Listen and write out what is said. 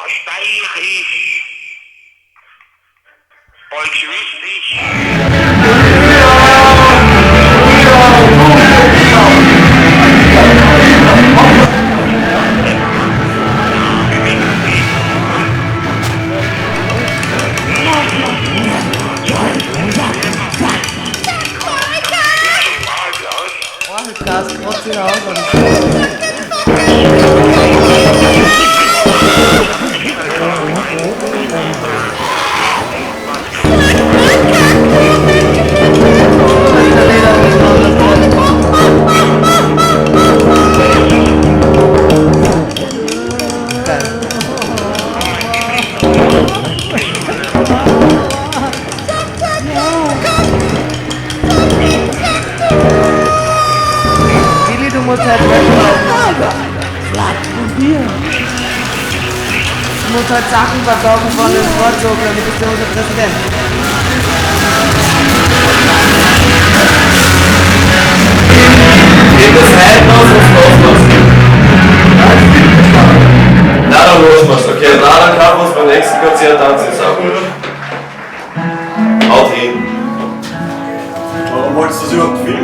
Steierisch, bolschewistisch. Das kotzt wieder aus. Du musst halt Du musst halt Sachen verkaufen von dem Sportzug, damit bist du unser Präsident. Geht das Heim aus und loslassen? Na, dann los, okay, na, dann kann man uns beim nächsten Konzert anziehen. Haut hin. Warum wolltest du das überhaupt filmen?